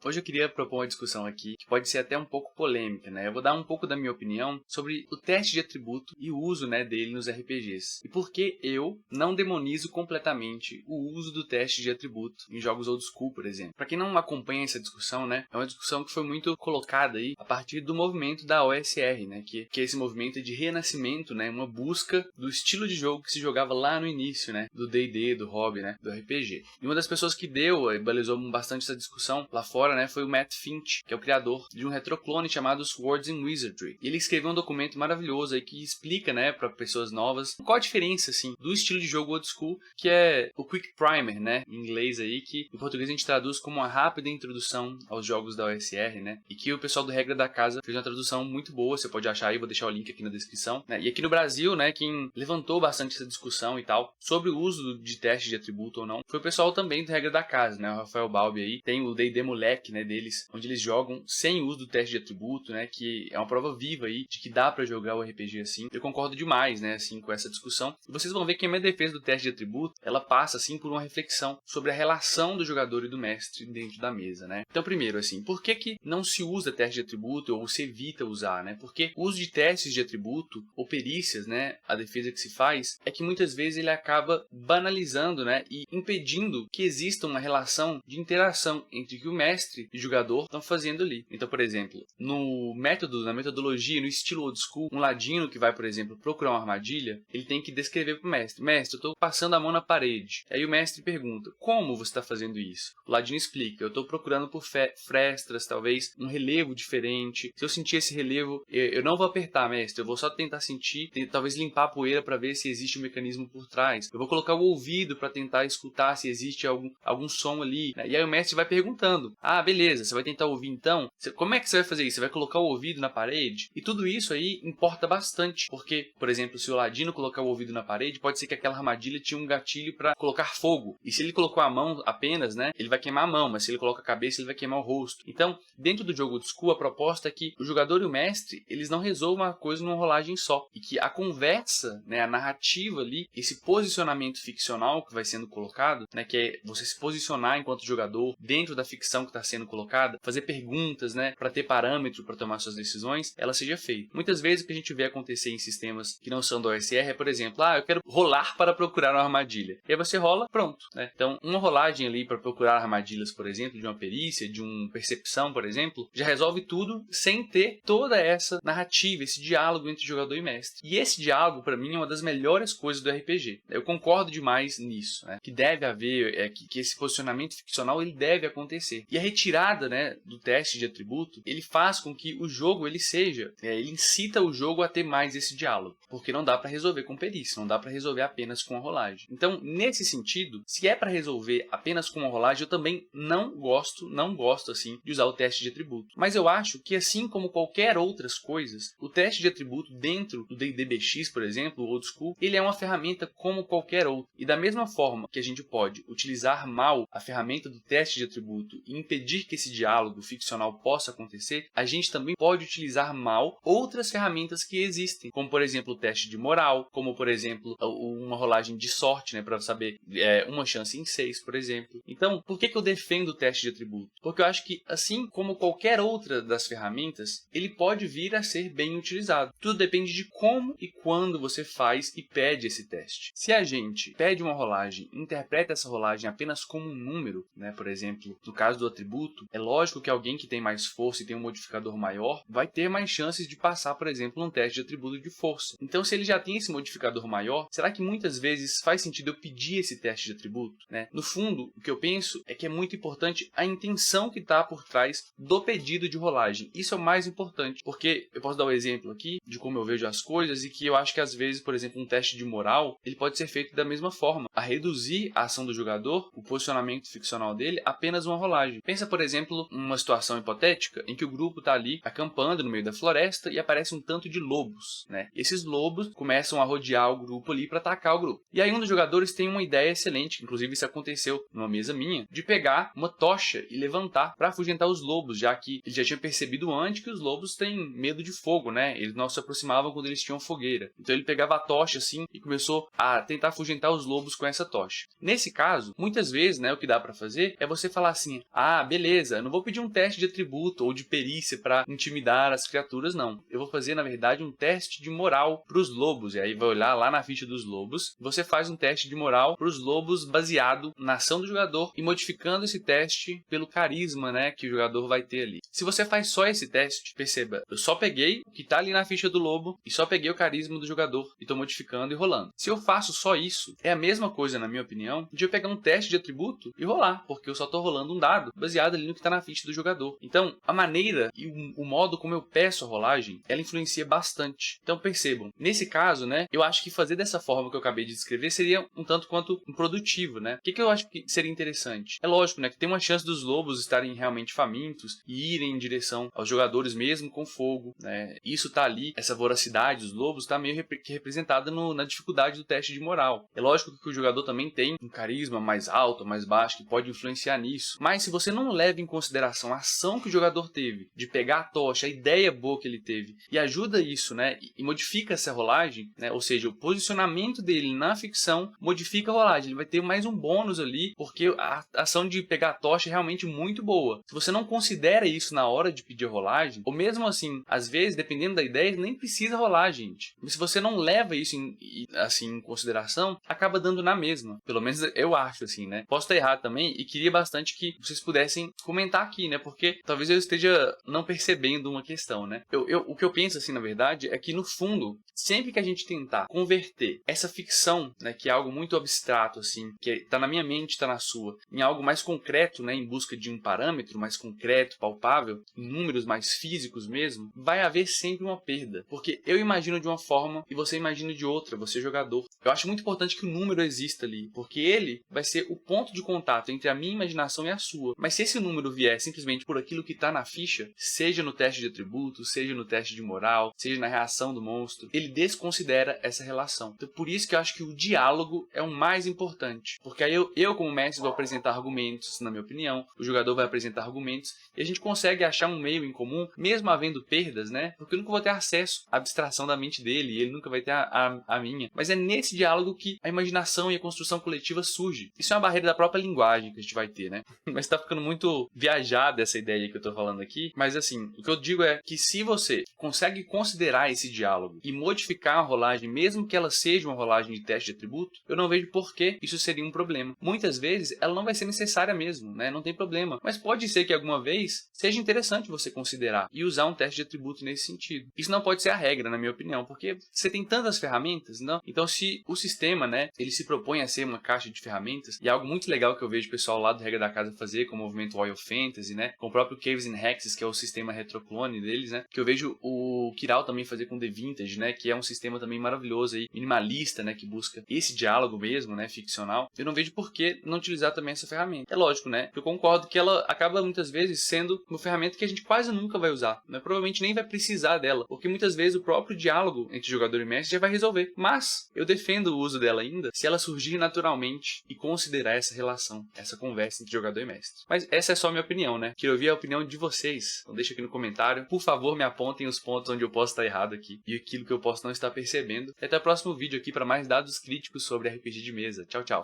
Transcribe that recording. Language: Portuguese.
Hoje eu queria propor uma discussão aqui que pode ser até um pouco polêmica, né? Eu vou dar um pouco da minha opinião sobre o teste de atributo e o uso, dele nos RPGs. E por que eu não demonizo completamente o uso do teste de atributo em jogos old school, por exemplo. Para quem não acompanha essa discussão, é uma discussão que foi muito colocada aí a partir do movimento da OSR, que é esse movimento de renascimento, uma busca do estilo de jogo que se jogava lá no início, do D&D, do hobby, do RPG. E uma das pessoas que balizou bastante essa discussão lá fora, foi o Matt Finch, que é o criador de um retroclone chamado Swords and Wizardry. E ele escreveu um documento maravilhoso aí que explica, para pessoas novas, qual a diferença, assim, do estilo de jogo old school, que é o Quick Primer, em inglês aí, que em português a gente traduz como uma rápida introdução aos jogos da OSR, e que o pessoal do Regra da Casa fez uma tradução muito boa, você pode achar aí, vou deixar o link aqui na descrição, E aqui no Brasil, quem levantou bastante essa discussão e tal, sobre o uso de teste de atributo ou não, foi o pessoal também do Regra da Casa, o Rafael Balbi aí, tem o D&D Moleque, deles, onde eles jogam sem uso do teste de atributo, que é uma prova viva aí de que dá pra jogar o RPG assim. Eu concordo demais, assim, com essa discussão. E vocês vão ver que a minha defesa do teste de atributo, ela passa, assim, por uma reflexão sobre a relação do jogador e do mestre dentro da mesa, Então, primeiro, assim, por que não se usa teste de atributo ou se evita usar, Porque o uso de testes de atributo ou perícias, a defesa que se faz, é que muitas vezes ele acaba banalizando, e impedindo que exista uma relação de interação entre o que o mestre e jogador estão fazendo ali. Então, por exemplo, na metodologia, no estilo old school, um ladino que vai, por exemplo, procurar uma armadilha, ele tem que descrever para o mestre: mestre, eu estou passando a mão na parede. Aí o mestre pergunta: como você está fazendo isso? O ladino explica: eu estou procurando por frestas, talvez um relevo diferente. Se eu sentir esse relevo, eu não vou apertar, mestre, eu vou só tentar sentir, talvez limpar a poeira para ver se existe um mecanismo por trás. Eu vou colocar o ouvido para tentar escutar se existe algum som ali. E aí o mestre vai perguntando: beleza, você vai tentar ouvir então? Como é que você vai fazer isso? Você vai colocar o ouvido na parede? E tudo isso aí importa bastante, porque, por exemplo, se o ladino colocar o ouvido na parede, pode ser que aquela armadilha tinha um gatilho para colocar fogo. E se ele colocou a mão apenas, ele vai queimar a mão, mas se ele coloca a cabeça, ele vai queimar o rosto. Então, dentro do jogo old school, a proposta é que o jogador e o mestre, eles não resolvam a coisa numa rolagem só. E que a conversa, a narrativa ali, esse posicionamento ficcional que vai sendo colocado, que é você se posicionar enquanto jogador dentro da ficção que está sendo colocada, fazer perguntas, para ter parâmetro para tomar suas decisões, ela seja feita. Muitas vezes o que a gente vê acontecer em sistemas que não são do OSR é, por exemplo, eu quero rolar para procurar uma armadilha. E aí você rola, pronto, Então, uma rolagem ali para procurar armadilhas, por exemplo, de uma perícia, de uma percepção, por exemplo, já resolve tudo sem ter toda essa narrativa, esse diálogo entre jogador e mestre. E esse diálogo, para mim, é uma das melhores coisas do RPG. Eu concordo demais nisso, Que deve haver, que esse posicionamento ficcional, ele deve acontecer. E a retirada, do teste de atributo, ele faz com que o jogo, ele incita o jogo a ter mais esse diálogo, porque não dá para resolver com perícia, não dá para resolver apenas com a rolagem. Então, nesse sentido, se é para resolver apenas com a rolagem, eu também não gosto assim de usar o teste de atributo. Mas eu acho que, assim como qualquer outras coisas, o teste de atributo dentro do D&D BX, por exemplo, o old school, ele é uma ferramenta como qualquer outra. E da mesma forma que a gente pode utilizar mal a ferramenta do teste de atributo e impedir que esse diálogo ficcional possa acontecer, a gente também pode utilizar mal outras ferramentas que existem, como por exemplo o teste de moral, como por exemplo uma rolagem de sorte, para saber uma chance em 6, por exemplo. Então, por que eu defendo o teste de atributo? Porque eu acho que, assim como qualquer outra das ferramentas, ele pode vir a ser bem utilizado. Tudo depende de como e quando você faz e pede esse teste. Se a gente pede uma rolagem, interpreta essa rolagem apenas como um número, por exemplo, no caso do atributo, é lógico que alguém que tem mais força e tem um modificador maior vai ter mais chances de passar, por exemplo, um teste de atributo de força. Então, se ele já tem esse modificador maior, será que muitas vezes faz sentido eu pedir esse teste de atributo? No fundo, o que eu penso é que é muito importante a intenção que está por trás do pedido de rolagem. Isso é o mais importante, porque eu posso dar um exemplo aqui de como eu vejo as coisas e que eu acho que às vezes, por exemplo, um teste de moral, ele pode ser feito da mesma forma, a reduzir a ação do jogador, o posicionamento ficcional dele, apenas uma rolagem. Pensa, por exemplo, uma situação hipotética em que o grupo está ali acampando no meio da floresta e aparece um tanto de lobos, Esses lobos começam a rodear o grupo ali para atacar o grupo. E aí um dos jogadores tem uma ideia excelente, inclusive isso aconteceu numa mesa minha, de pegar uma tocha e levantar para afugentar os lobos, já que ele já tinha percebido antes que os lobos têm medo de fogo, Eles não se aproximavam quando eles tinham fogueira. Então ele pegava a tocha assim e começou a tentar afugentar os lobos com essa tocha. Nesse caso, muitas vezes, o que dá para fazer é você falar assim: beleza, eu não vou pedir um teste de atributo ou de perícia para intimidar as criaturas, não. Eu vou fazer, na verdade, um teste de moral para os lobos. E aí vai olhar lá na ficha dos lobos. Você faz um teste de moral para os lobos baseado na ação do jogador e modificando esse teste pelo carisma, né, que o jogador vai ter ali. Se você faz só esse teste, perceba, eu só peguei o que está ali na ficha do lobo e só peguei o carisma do jogador e estou modificando e rolando. Se eu faço só isso, é a mesma coisa, na minha opinião, de eu pegar um teste de atributo e rolar, porque eu só estou rolando um dado baseado ali no que está na ficha do jogador. Então, a maneira e o modo como eu peço a rolagem, ela influencia bastante. Então, percebam, nesse caso, né, eu acho que fazer dessa forma que eu acabei de descrever seria um tanto quanto improdutivo, né? O que eu acho que seria interessante? É lógico, né, que tem uma chance dos lobos estarem realmente famintos e irem em direção aos jogadores mesmo com fogo, né? Isso tá ali, essa voracidade dos lobos tá meio que representada na dificuldade do teste de moral. É lógico que o jogador também tem um carisma mais alto, mais baixo, que pode influenciar nisso. Mas se você não leva em consideração a ação que o jogador teve, de pegar a tocha, a ideia boa que ele teve, e ajuda isso, né, e modifica essa rolagem, né, ou seja, o posicionamento dele na ficção modifica a rolagem. Ele vai ter mais um bônus ali, porque a ação de pegar a tocha é realmente muito boa. Se você não considera isso na hora de pedir rolagem, ou mesmo assim, às vezes, dependendo da ideia, nem precisa rolar, gente. Mas se você não leva isso em consideração, acaba dando na mesma. Pelo menos eu acho assim, né? Posso estar errado também e queria bastante que vocês pudessem comentar aqui, né? Porque talvez eu esteja não percebendo uma questão, né? O que eu penso, assim, na verdade, é que no fundo, sempre que a gente tentar converter essa ficção, né, que é algo muito abstrato, assim, que está na minha mente, está na sua, em algo mais concreto, né, em busca de um parâmetro mais concreto, palpável, em números mais físicos mesmo, vai haver sempre uma perda. Porque eu imagino de uma forma e você imagina de outra, você jogador. Eu acho muito importante que o número exista ali, porque ele vai ser o ponto de contato entre a minha imaginação e a sua. Mas se esse número vier simplesmente por aquilo que está na ficha, seja no teste de atributos, seja no teste de moral, seja na reação do monstro, ele desconsidera essa relação. Então, por isso que eu acho que o diálogo é o mais importante. Porque aí eu como mestre, vou apresentar argumentos, na minha opinião, o jogador vai apresentar argumentos, e a gente consegue achar um meio em comum, mesmo havendo perdas, né? Porque eu nunca vou ter acesso à abstração da mente dele, e ele nunca vai ter a minha. Mas é nesse diálogo que a imaginação e a construção coletiva surge. Isso é uma barreira da própria linguagem que a gente vai ter, né? Mas tá ficando muito viajada essa ideia que eu tô falando aqui. Mas assim, o que eu digo é que se você consegue considerar esse diálogo e modificar a rolagem, mesmo que ela seja uma rolagem de teste de atributo, eu não vejo por que isso seria um problema. Muitas vezes ela não vai ser necessária mesmo, né? Não tem problema. Mas pode ser que alguma vez seja interessante você considerar e usar um teste de atributo nesse sentido. Isso não pode ser a regra, na minha opinião, porque você tem tantas ferramentas, não? Então, se o sistema, né, ele se propõe a ser uma caixa de ferramentas, e é algo muito legal que eu vejo o pessoal lá do Regra da Casa fazer, com o movimento Royal Fantasy, né, com o próprio Caves and Hexes, que é o sistema retroclone deles, né, que eu vejo o Kiral também fazer com The Vintage, né, que é um sistema também maravilhoso aí, minimalista, né, que busca esse diálogo mesmo, né, ficcional. Eu não vejo por que não utilizar também essa ferramenta. É lógico, né, eu concordo que ela acaba muitas vezes sendo uma ferramenta que a gente quase nunca vai usar, né, provavelmente nem vai precisar dela, porque muitas vezes o próprio diálogo entre jogador e mestre já vai resolver. Mas eu defendo o uso dela ainda se ela surgir naturalmente e considerar essa relação, essa conversa entre jogador e mestre. Mas essa é só a minha opinião, né? Quero ouvir a opinião de vocês. Então deixa aqui no comentário. Por favor, me apontem os pontos onde eu posso estar errado aqui e aquilo que eu posso não estar percebendo. E até o próximo vídeo aqui para mais dados críticos sobre RPG de mesa. Tchau, tchau.